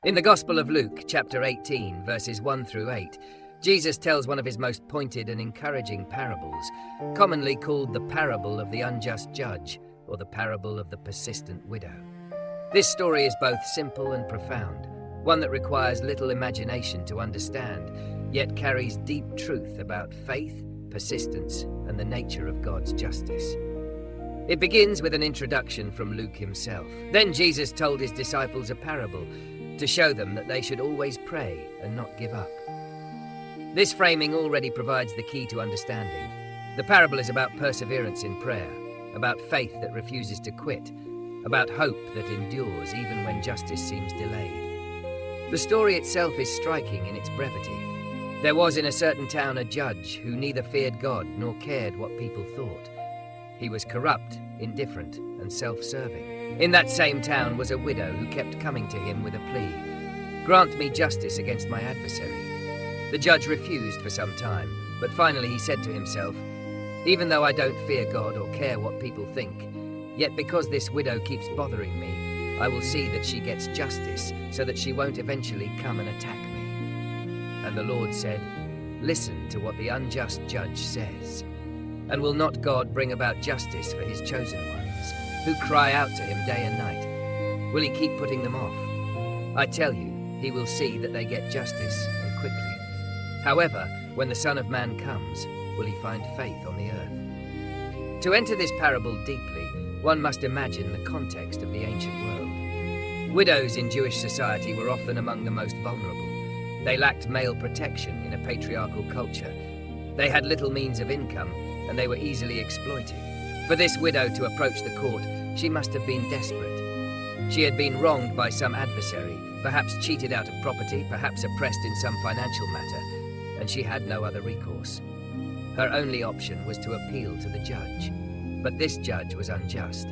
In the Gospel of Luke, chapter 18, verses 1 through 8, Jesus tells one of his most pointed and encouraging parables, commonly called the parable of the unjust judge, or the parable of the persistent widow. This story is both simple and profound, one that requires little imagination to understand, yet carries deep truth about faith, persistence, and the nature of God's justice. It begins with an introduction from Luke himself. Then Jesus told his disciples a parable to show them that they should always pray and not give up. This framing already provides the key to understanding. The parable is about perseverance in prayer, about faith that refuses to quit, about hope that endures even when justice seems delayed. The story itself is striking in its brevity. There was in a certain town a judge who neither feared God nor cared what people thought. He was corrupt, indifferent, and self-serving. In that same town was a widow who kept coming to him with a plea. "Grant me justice against my adversary." The judge refused for some time, but finally he said to himself, "Even though I don't fear God or care what people think, yet because this widow keeps bothering me, I will see that she gets justice so that she won't eventually come and attack me." And the Lord said, "Listen to what the unjust judge says. And will not God bring about justice for his chosen ones, who cry out to him day and night? Will he keep putting them off? I tell you, he will see that they get justice, and quickly. However, when the Son of Man comes, will he find faith on the earth?" To enter this parable deeply, one must imagine the context of the ancient world. Widows in Jewish society were often among the most vulnerable. They lacked male protection in a patriarchal culture. They had little means of income, and they were easily exploited. For this widow to approach the court, she must have been desperate. She had been wronged by some adversary, perhaps cheated out of property, perhaps oppressed in some financial matter, and she had no other recourse. Her only option was to appeal to the judge. But this judge was unjust.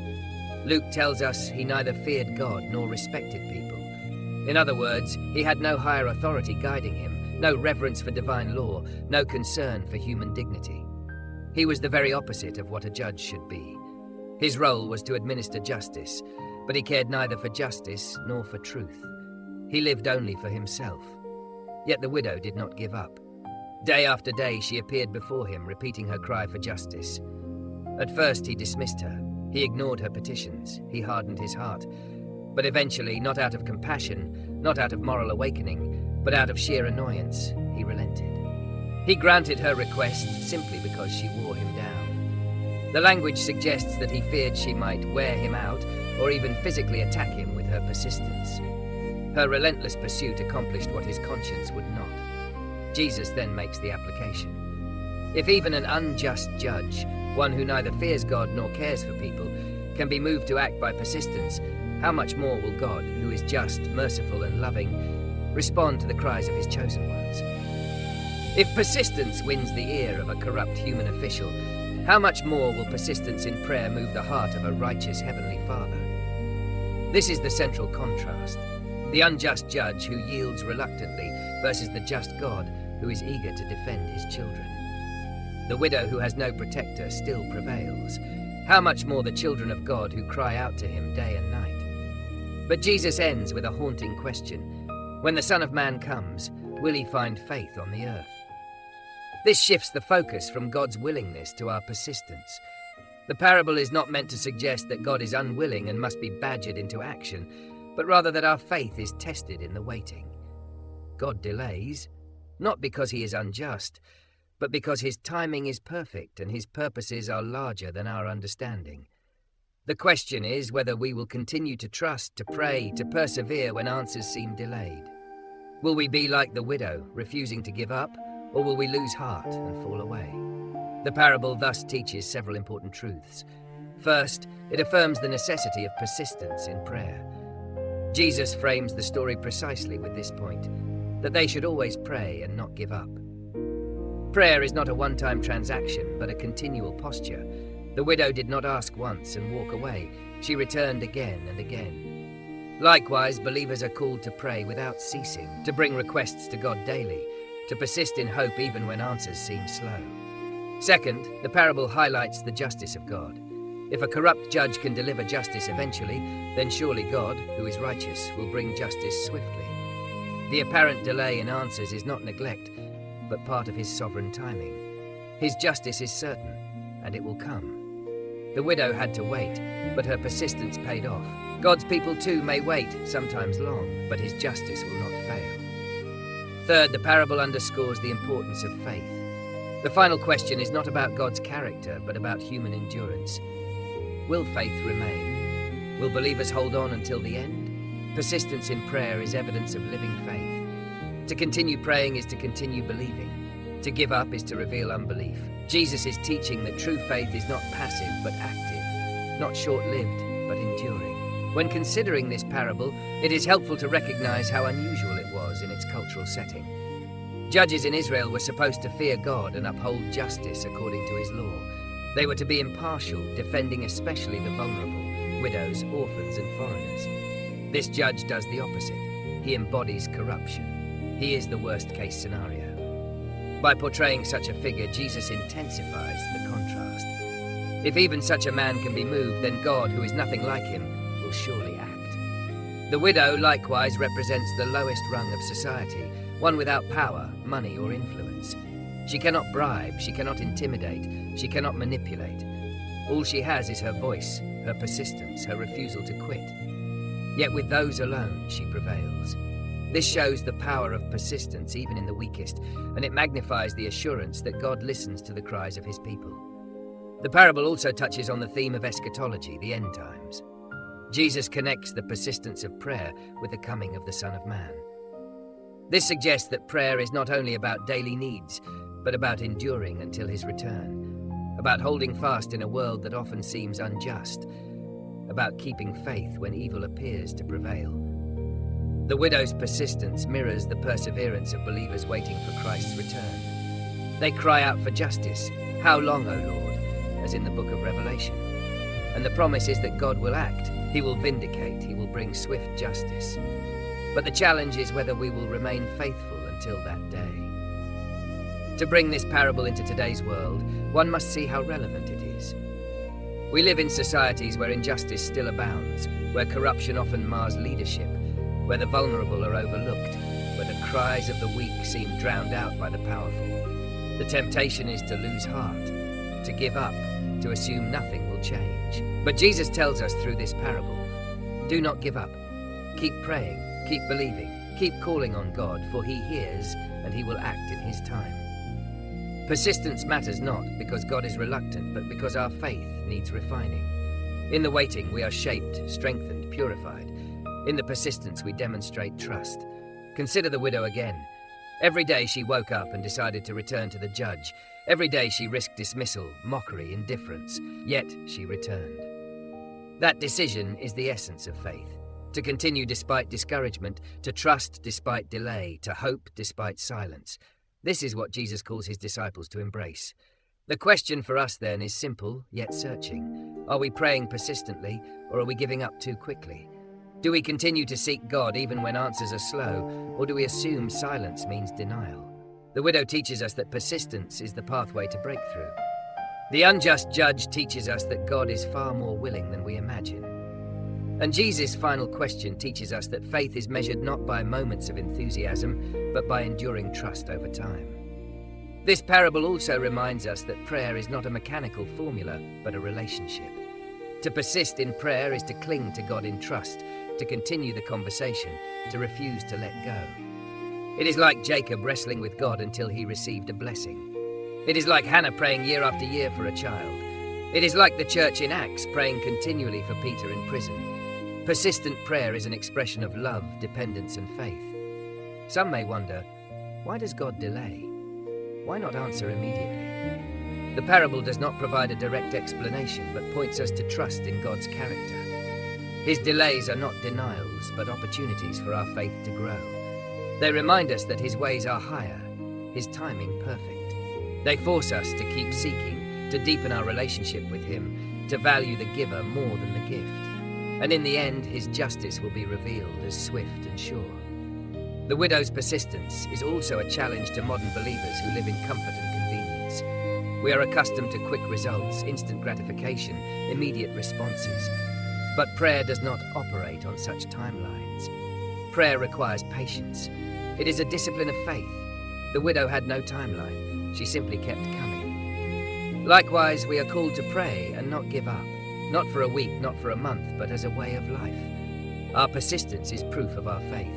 Luke tells us he neither feared God nor respected people. In other words, he had no higher authority guiding him, no reverence for divine law, no concern for human dignity. He was the very opposite of what a judge should be. His role was to administer justice, but he cared neither for justice nor for truth. He lived only for himself. Yet the widow did not give up. Day after day she appeared before him, repeating her cry for justice. At first he dismissed her. He ignored her petitions. He hardened his heart. But eventually, not out of compassion, not out of moral awakening, but out of sheer annoyance, he relented. He granted her request simply because she wore him down. The language suggests that he feared she might wear him out or even physically attack him with her persistence. Her relentless pursuit accomplished what his conscience would not. Jesus then makes the application. If even an unjust judge, one who neither fears God nor cares for people, can be moved to act by persistence, how much more will God, who is just, merciful, and loving, respond to the cries of his chosen ones? If persistence wins the ear of a corrupt human official, how much more will persistence in prayer move the heart of a righteous Heavenly Father? This is the central contrast. The unjust judge who yields reluctantly versus the just God who is eager to defend his children. The widow who has no protector still prevails. How much more the children of God who cry out to him day and night? But Jesus ends with a haunting question. When the Son of Man comes, will he find faith on the earth? This shifts the focus from God's willingness to our persistence. The parable is not meant to suggest that God is unwilling and must be badgered into action, but rather that our faith is tested in the waiting. God delays, not because he is unjust, but because his timing is perfect and his purposes are larger than our understanding. The question is whether we will continue to trust, to pray, to persevere when answers seem delayed. Will we be like the widow, refusing to give up, or will we lose heart and fall away? The parable thus teaches several important truths. First, it affirms the necessity of persistence in prayer. Jesus frames the story precisely with this point, that they should always pray and not give up. Prayer is not a one-time transaction, but a continual posture. The widow did not ask once and walk away. She returned again and again. Likewise, believers are called to pray without ceasing, to bring requests to God daily, to persist in hope even when answers seem slow. Second, the parable highlights the justice of God. If a corrupt judge can deliver justice eventually, then surely God, who is righteous, will bring justice swiftly. The apparent delay in answers is not neglect, but part of his sovereign timing. His justice is certain, and it will come. The widow had to wait, but her persistence paid off. God's people too may wait, sometimes long, but his justice will not fail. Third, the parable underscores the importance of faith. The final question is not about God's character, but about human endurance. Will faith remain? Will believers hold on until the end? Persistence in prayer is evidence of living faith. To continue praying is to continue believing. To give up is to reveal unbelief. Jesus is teaching that true faith is not passive but active, not short-lived but enduring. When considering this parable, it is helpful to recognize how unusual it was in its cultural setting. Judges in Israel were supposed to fear God and uphold justice according to his law. They were to be impartial, defending especially the vulnerable, widows, orphans, and foreigners. This judge does the opposite. He embodies corruption. He is the worst-case scenario. By portraying such a figure, Jesus intensifies the contrast. If even such a man can be moved, then God, who is nothing like him, will surely act. The widow likewise represents the lowest rung of society, one without power, money, or influence. She cannot bribe, she cannot intimidate, she cannot manipulate. All she has is her voice, her persistence, her refusal to quit. Yet with those alone, she prevails. This shows the power of persistence even in the weakest, and it magnifies the assurance that God listens to the cries of his people. The parable also touches on the theme of eschatology, the end times. Jesus connects the persistence of prayer with the coming of the Son of Man. This suggests that prayer is not only about daily needs, but about enduring until his return, about holding fast in a world that often seems unjust, about keeping faith when evil appears to prevail. The widow's persistence mirrors the perseverance of believers waiting for Christ's return. They cry out for justice, "How long, O Lord?" as in the book of Revelation. And the promise is that God will act, he will vindicate, he will bring swift justice. But the challenge is whether we will remain faithful until that day. To bring this parable into today's world, one must see how relevant it is. We live in societies where injustice still abounds, where corruption often mars leadership, where the vulnerable are overlooked, where the cries of the weak seem drowned out by the powerful. The temptation is to lose heart, to give up, to assume nothing will change. But Jesus tells us through this parable, do not give up. Keep praying, keep believing, keep calling on God, for he hears and he will act in his time. Persistence matters not because God is reluctant, but because our faith needs refining. In the waiting, we are shaped, strengthened, purified. In the persistence, we demonstrate trust. Consider the widow again. Every day she woke up and decided to return to the judge. Every day she risked dismissal, mockery, indifference. Yet she returned. That decision is the essence of faith. To continue despite discouragement, to trust despite delay, to hope despite silence. This is what Jesus calls his disciples to embrace. The question for us then is simple, yet searching. Are we praying persistently, or are we giving up too quickly? Do we continue to seek God even when answers are slow, or do we assume silence means denial? The widow teaches us that persistence is the pathway to breakthrough. The unjust judge teaches us that God is far more willing than we imagine. And Jesus' final question teaches us that faith is measured not by moments of enthusiasm, but by enduring trust over time. This parable also reminds us that prayer is not a mechanical formula, but a relationship. To persist in prayer is to cling to God in trust, to continue the conversation, to refuse to let go. It is like Jacob wrestling with God until he received a blessing. It is like Hannah praying year after year for a child. It is like the church in Acts praying continually for Peter in prison. Persistent prayer is an expression of love, dependence, and faith. Some may wonder, why does God delay? Why not answer immediately? The parable does not provide a direct explanation, but points us to trust in God's character. His delays are not denials, but opportunities for our faith to grow. They remind us that his ways are higher, his timing perfect. They force us to keep seeking, to deepen our relationship with him, to value the giver more than the gift. And in the end, his justice will be revealed as swift and sure. The widow's persistence is also a challenge to modern believers who live in comfort and convenience. We are accustomed to quick results, instant gratification, immediate responses. But prayer does not operate on such timelines. Prayer requires patience. It is a discipline of faith. The widow had no timeline. She simply kept coming. Likewise, we are called to pray and not give up. Not for a week, not for a month, but as a way of life. Our persistence is proof of our faith.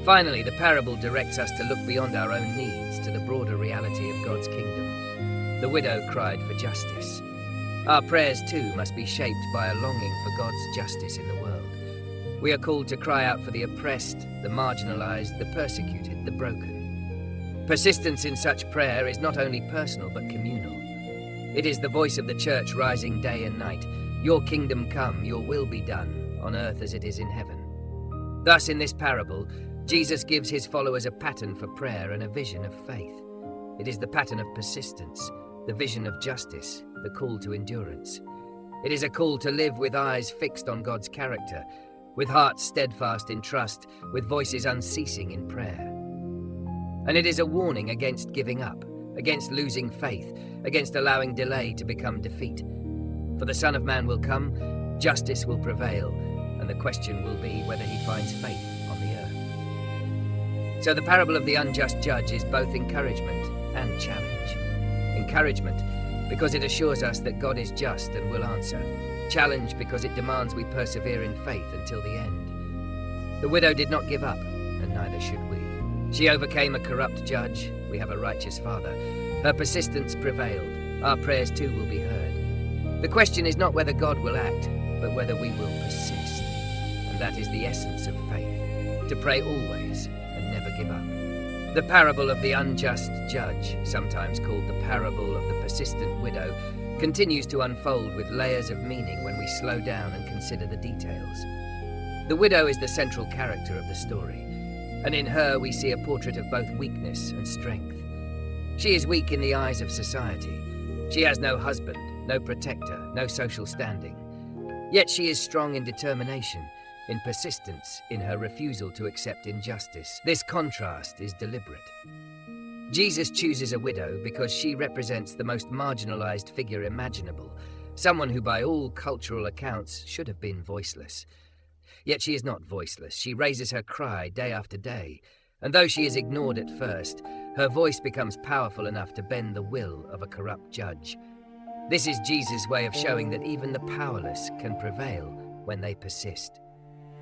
Finally, the parable directs us to look beyond our own needs to the broader reality of God's kingdom. The widow cried for justice. Our prayers too must be shaped by a longing for God's justice in the world. We are called to cry out for the oppressed, the marginalized, the persecuted, the broken. Persistence in such prayer is not only personal but communal. It is the voice of the church rising day and night. Your kingdom come, your will be done, on earth as it is in heaven. Thus, in this parable, Jesus gives his followers a pattern for prayer and a vision of faith. It is the pattern of persistence, the vision of justice, the call to endurance. It is a call to live with eyes fixed on God's character, with hearts steadfast in trust, with voices unceasing in prayer. And it is a warning against giving up, against losing faith, against allowing delay to become defeat. For the Son of Man will come, justice will prevail, and the question will be whether he finds faith on the earth. So the parable of the unjust judge is both encouragement and challenge. Encouragement, because it assures us that God is just and will answer. Challenge, because it demands we persevere in faith until the end. The widow did not give up, and neither should we. She overcame a corrupt judge. We have a righteous Father. Her persistence prevailed. Our prayers too will be heard. The question is not whether God will act, but whether we will persist. And that is the essence of faith, to pray always and never give up. The parable of the unjust judge, sometimes called the parable of the persistent widow, continues to unfold with layers of meaning when we slow down and consider the details. The widow is the central character of the story, and in her we see a portrait of both weakness and strength. She is weak in the eyes of society. She has no husband, no protector, no social standing. Yet she is strong in determination, in persistence, in her refusal to accept injustice. This contrast is deliberate. Jesus chooses a widow because she represents the most marginalized figure imaginable, someone who by all cultural accounts should have been voiceless. Yet she is not voiceless. She raises her cry day after day, and though she is ignored at first, her voice becomes powerful enough to bend the will of a corrupt judge. This is Jesus' way of showing that even the powerless can prevail when they persist.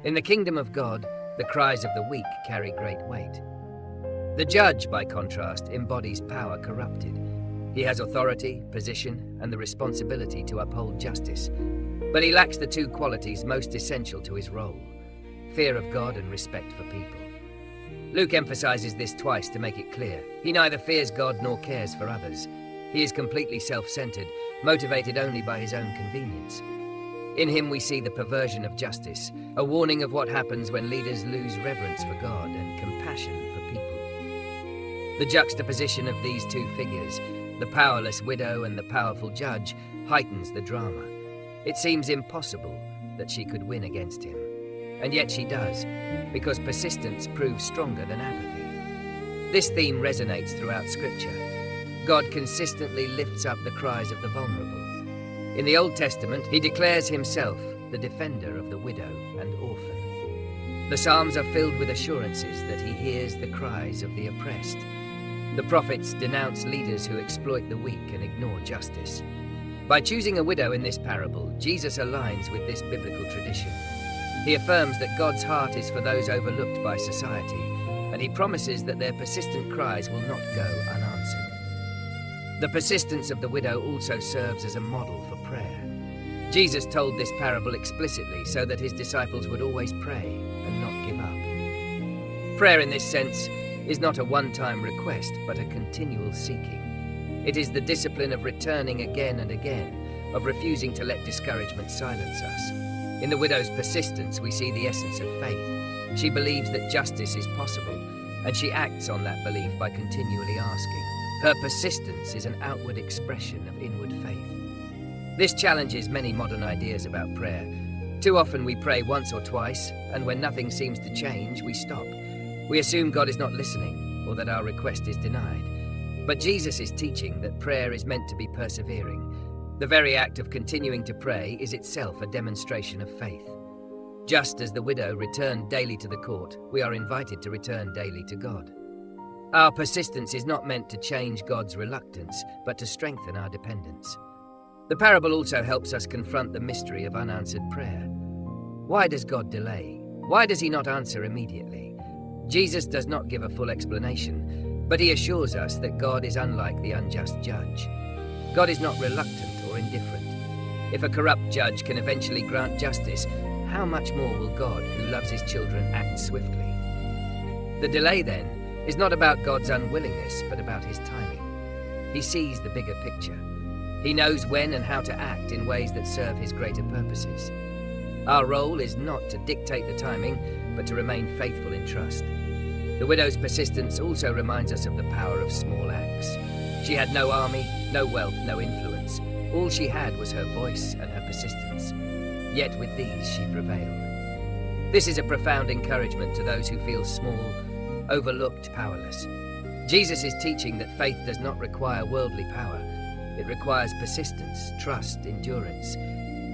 In the kingdom of God, the cries of the weak carry great weight. The judge, by contrast, embodies power corrupted. He has authority, position, and the responsibility to uphold justice. But he lacks the two qualities most essential to his role: fear of God and respect for people. Luke emphasizes this twice to make it clear. He neither fears God nor cares for others. He is completely self-centered, motivated only by his own convenience. In him we see the perversion of justice, a warning of what happens when leaders lose reverence for God and compassion for people. The juxtaposition of these two figures, the powerless widow and the powerful judge, heightens the drama. It seems impossible that she could win against him. And yet she does, because persistence proves stronger than apathy. This theme resonates throughout Scripture. God consistently lifts up the cries of the vulnerable. In the Old Testament, he declares himself the defender of the widow and orphan. The Psalms are filled with assurances that he hears the cries of the oppressed. The prophets denounce leaders who exploit the weak and ignore justice. By choosing a widow in this parable, Jesus aligns with this biblical tradition. He affirms that God's heart is for those overlooked by society, and he promises that their persistent cries will not go unanswered. The persistence of the widow also serves as a model for prayer. Jesus told this parable explicitly so that his disciples would always pray and not give up. Prayer in this sense is not a one-time request, but a continual seeking. It is the discipline of returning again and again, of refusing to let discouragement silence us. In the widow's persistence, we see the essence of faith. She believes that justice is possible, and she acts on that belief by continually asking. Her persistence is an outward expression of inward faith. This challenges many modern ideas about prayer. Too often we pray once or twice, and when nothing seems to change, we stop. We assume God is not listening, or that our request is denied. But Jesus is teaching that prayer is meant to be persevering. The very act of continuing to pray is itself a demonstration of faith. Just as the widow returned daily to the court, we are invited to return daily to God. Our persistence is not meant to change God's reluctance, but to strengthen our dependence. The parable also helps us confront the mystery of unanswered prayer. Why does God delay? Why does he not answer immediately? Jesus does not give a full explanation, but he assures us that God is unlike the unjust judge. God is not reluctant or indifferent. If a corrupt judge can eventually grant justice, how much more will God, who loves his children, act swiftly? The delay, then, is not about God's unwillingness, but about his timing. He sees the bigger picture. He knows when and how to act in ways that serve his greater purposes. Our role is not to dictate the timing, but to remain faithful in trust. The widow's persistence also reminds us of the power of small acts. She had no army, no wealth, no influence. All she had was her voice and her persistence. Yet with these she prevailed. This is a profound encouragement to those who feel small, overlooked, powerless. Jesus is teaching that faith does not require worldly power. It requires persistence, trust, endurance.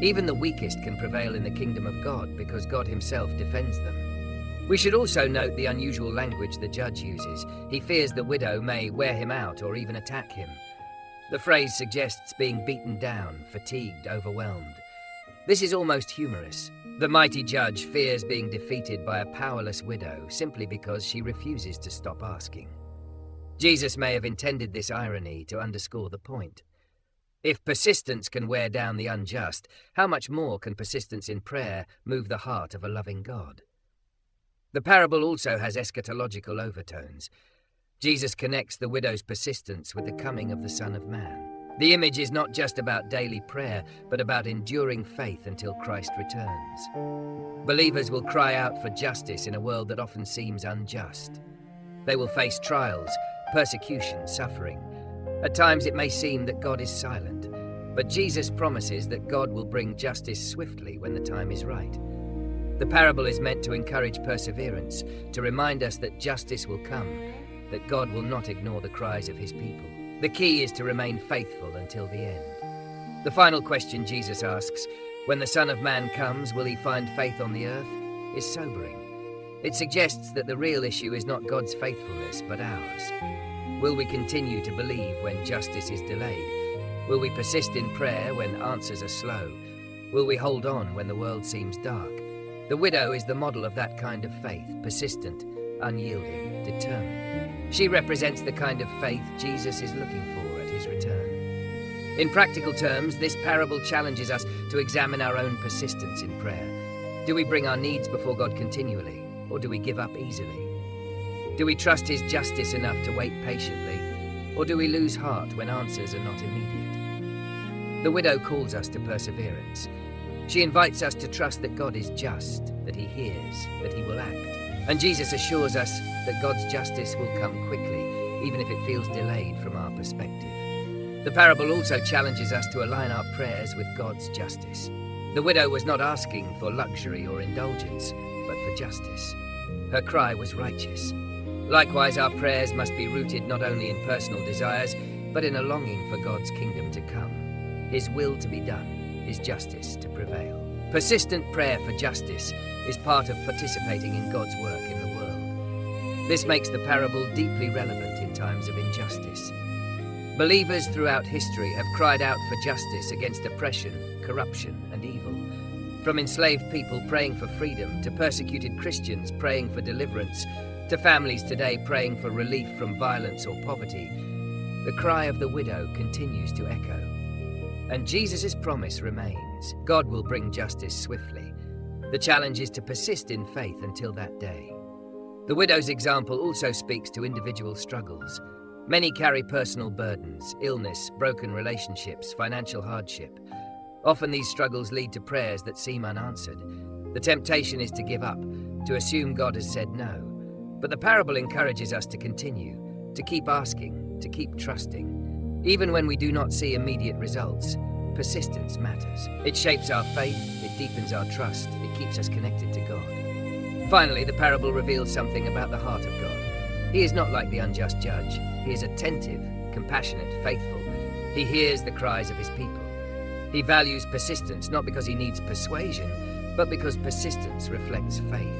Even the weakest can prevail in the kingdom of God because God himself defends them. We should also note the unusual language the judge uses. He fears the widow may wear him out or even attack him. The phrase suggests being beaten down, fatigued, overwhelmed. This is almost humorous. The mighty judge fears being defeated by a powerless widow simply because she refuses to stop asking. Jesus may have intended this irony to underscore the point. If persistence can wear down the unjust, how much more can persistence in prayer move the heart of a loving God? The parable also has eschatological overtones. Jesus connects the widow's persistence with the coming of the Son of Man. The image is not just about daily prayer, but about enduring faith until Christ returns. Believers will cry out for justice in a world that often seems unjust. They will face trials, persecution, suffering. At times it may seem that God is silent, but Jesus promises that God will bring justice swiftly when the time is right. The parable is meant to encourage perseverance, to remind us that justice will come, that God will not ignore the cries of his people. The key is to remain faithful until the end. The final question Jesus asks, when the Son of Man comes, will he find faith on the earth, is sobering. It suggests that the real issue is not God's faithfulness, but ours. Will we continue to believe when justice is delayed? Will we persist in prayer when answers are slow? Will we hold on when the world seems dark? The widow is the model of that kind of faith, persistent, unyielding, determined. She represents the kind of faith Jesus is looking for at his return. In practical terms, this parable challenges us to examine our own persistence in prayer. Do we bring our needs before God continually, or do we give up easily? Do we trust his justice enough to wait patiently, or do we lose heart when answers are not immediate? The widow calls us to perseverance. She invites us to trust that God is just, that he hears, that he will act. And Jesus assures us that God's justice will come quickly, even if it feels delayed from our perspective. The parable also challenges us to align our prayers with God's justice. The widow was not asking for luxury or indulgence, but for justice. Her cry was righteous. Likewise, our prayers must be rooted not only in personal desires, but in a longing for God's kingdom to come, his will to be done, his justice to prevail. Persistent prayer for justice is part of participating in God's work in the world. This makes the parable deeply relevant in times of injustice. Believers throughout history have cried out for justice against oppression, corruption, and evil. From enslaved people praying for freedom, to persecuted Christians praying for deliverance, to families today praying for relief from violence or poverty, the cry of the widow continues to echo. And Jesus' promise remains. God will bring justice swiftly. The challenge is to persist in faith until that day. The widow's example also speaks to individual struggles. Many carry personal burdens, illness, broken relationships, financial hardship. Often these struggles lead to prayers that seem unanswered. The temptation is to give up, to assume God has said no. But the parable encourages us to continue, to keep asking, to keep trusting. Even when we do not see immediate results, persistence matters. It shapes our faith, it deepens our trust, it keeps us connected to God. Finally, the parable reveals something about the heart of God. He is not like the unjust judge. He is attentive, compassionate, faithful. He hears the cries of his people. He values persistence not because he needs persuasion, but because persistence reflects faith.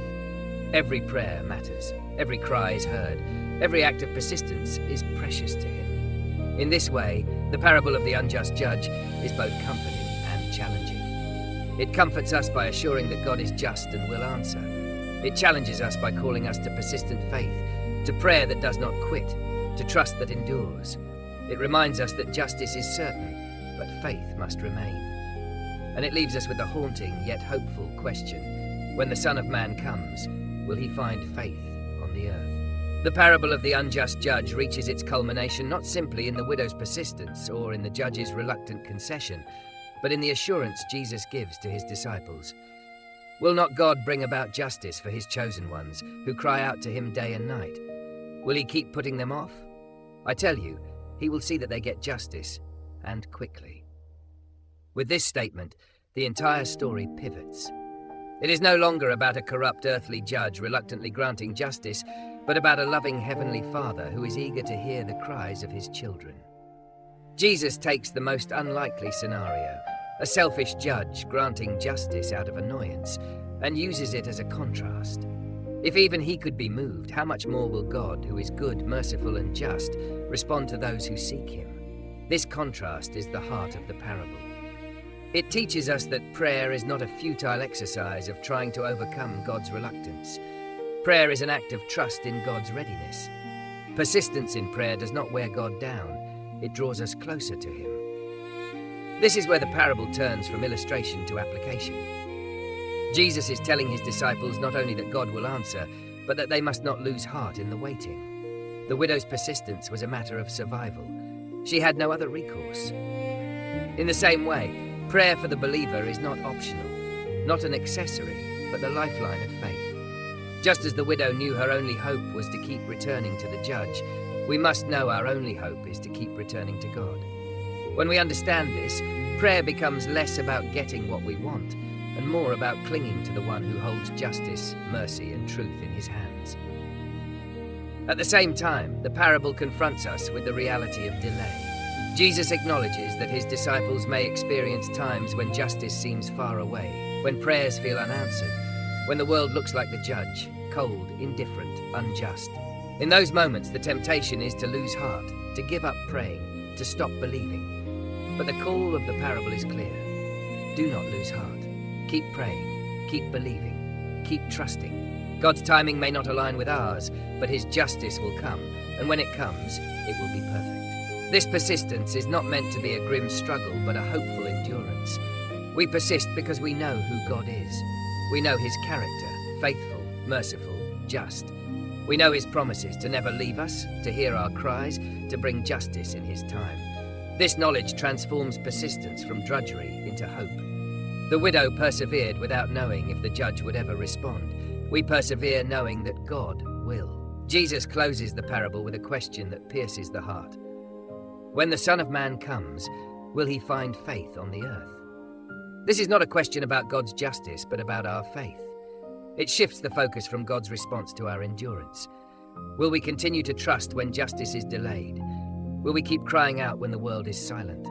Every prayer matters, every cry is heard, every act of persistence is precious to him. In this way, the parable of the unjust judge is both comforting and challenging. It comforts us by assuring that God is just and will answer. It challenges us by calling us to persistent faith, to prayer that does not quit, to trust that endures. It reminds us that justice is certain, but faith must remain. And it leaves us with the haunting yet hopeful question: when the Son of Man comes, will he find faith on the earth? The parable of the unjust judge reaches its culmination not simply in the widow's persistence or in the judge's reluctant concession, but in the assurance Jesus gives to his disciples. Will not God bring about justice for his chosen ones, who cry out to him day and night? Will he keep putting them off? I tell you, he will see that they get justice, and quickly. With this statement, the entire story pivots. It is no longer about a corrupt earthly judge reluctantly granting justice, but about a loving heavenly Father who is eager to hear the cries of his children. Jesus takes the most unlikely scenario, a selfish judge granting justice out of annoyance, and uses it as a contrast. If even he could be moved, how much more will God, who is good, merciful, and just, respond to those who seek him? This contrast is the heart of the parable. It teaches us that prayer is not a futile exercise of trying to overcome God's reluctance. Prayer is an act of trust in God's readiness. Persistence in prayer does not wear God down, it draws us closer to him. This is where the parable turns from illustration to application. Jesus is telling his disciples not only that God will answer, but that they must not lose heart in the waiting. The widow's persistence was a matter of survival. She had no other recourse. In the same way, prayer for the believer is not optional, not an accessory, but the lifeline of faith. Just as the widow knew her only hope was to keep returning to the judge, we must know our only hope is to keep returning to God. When we understand this, prayer becomes less about getting what we want and more about clinging to the one who holds justice, mercy, and truth in his hands. At the same time, the parable confronts us with the reality of delay. Jesus acknowledges that his disciples may experience times when justice seems far away, when prayers feel unanswered, when the world looks like the judge, cold, indifferent, unjust. In those moments, the temptation is to lose heart, to give up praying, to stop believing. But the call of the parable is clear. Do not lose heart. Keep praying, keep believing, keep trusting. God's timing may not align with ours, but his justice will come, and when it comes, it will be perfect. This persistence is not meant to be a grim struggle, but a hopeful endurance. We persist because we know who God is. We know his character, faithful, merciful, just. We know his promises to never leave us, to hear our cries, to bring justice in his time. This knowledge transforms persistence from drudgery into hope. The widow persevered without knowing if the judge would ever respond. We persevere knowing that God will. Jesus closes the parable with a question that pierces the heart. When the Son of Man comes, will he find faith on the earth? This is not a question about God's justice, but about our faith. It shifts the focus from God's response to our endurance. Will we continue to trust when justice is delayed? Will we keep crying out when the world is silent?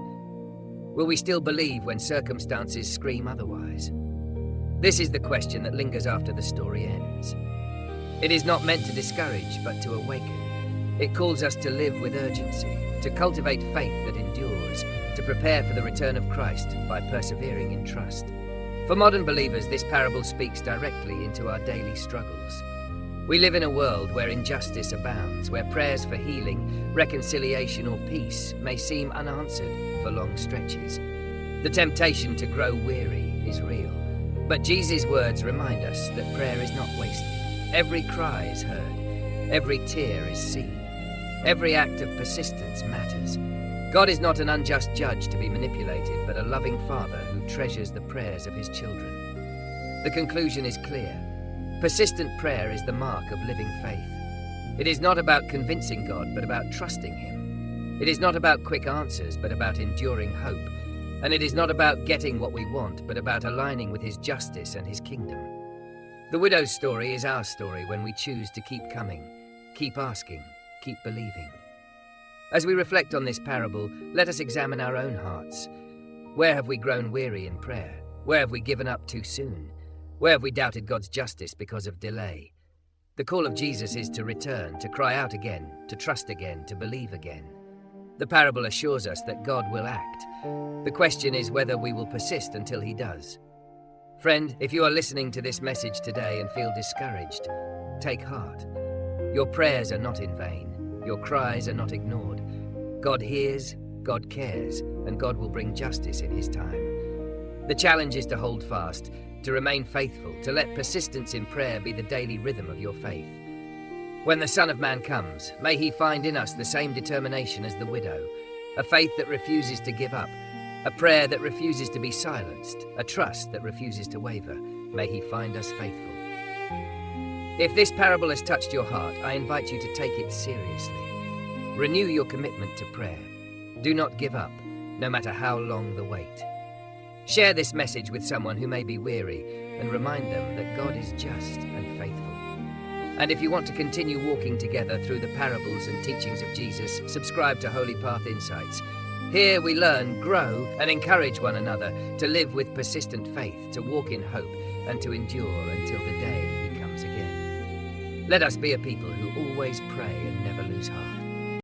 Will we still believe when circumstances scream otherwise? This is the question that lingers after the story ends. It is not meant to discourage, but to awaken. It calls us to live with urgency, to cultivate faith that endures, to prepare for the return of Christ by persevering in trust. For modern believers, this parable speaks directly into our daily struggles. We live in a world where injustice abounds, where prayers for healing, reconciliation, or peace may seem unanswered for long stretches. The temptation to grow weary is real, but Jesus' words remind us that prayer is not wasted. Every cry is heard, every tear is seen, every act of persistence matters. God is not an unjust judge to be manipulated, but a loving Father who treasures the prayers of his children. The conclusion is clear. Persistent prayer is the mark of living faith. It is not about convincing God, but about trusting him. It is not about quick answers, but about enduring hope. And it is not about getting what we want, but about aligning with his justice and his kingdom. The widow's story is our story when we choose to keep coming, keep asking, keep believing. As we reflect on this parable, let us examine our own hearts. Where have we grown weary in prayer? Where have we given up too soon? Where have we doubted God's justice because of delay? The call of Jesus is to return, to cry out again, to trust again, to believe again. The parable assures us that God will act. The question is whether we will persist until he does. Friend, if you are listening to this message today and feel discouraged, take heart. Your prayers are not in vain. Your cries are not ignored. God hears, God cares, and God will bring justice in his time. The challenge is to hold fast, to remain faithful, to let persistence in prayer be the daily rhythm of your faith. When the Son of Man comes, may he find in us the same determination as the widow, a faith that refuses to give up, a prayer that refuses to be silenced, a trust that refuses to waver. May he find us faithful. If this parable has touched your heart, I invite you to take it seriously. Renew your commitment to prayer. Do not give up, no matter how long the wait. Share this message with someone who may be weary and remind them that God is just and faithful. And if you want to continue walking together through the parables and teachings of Jesus, subscribe to Holy Path Insights. Here we learn, grow, and encourage one another to live with persistent faith, to walk in hope, and to endure until the day he comes again. Let us be a people who always pray and never lose heart.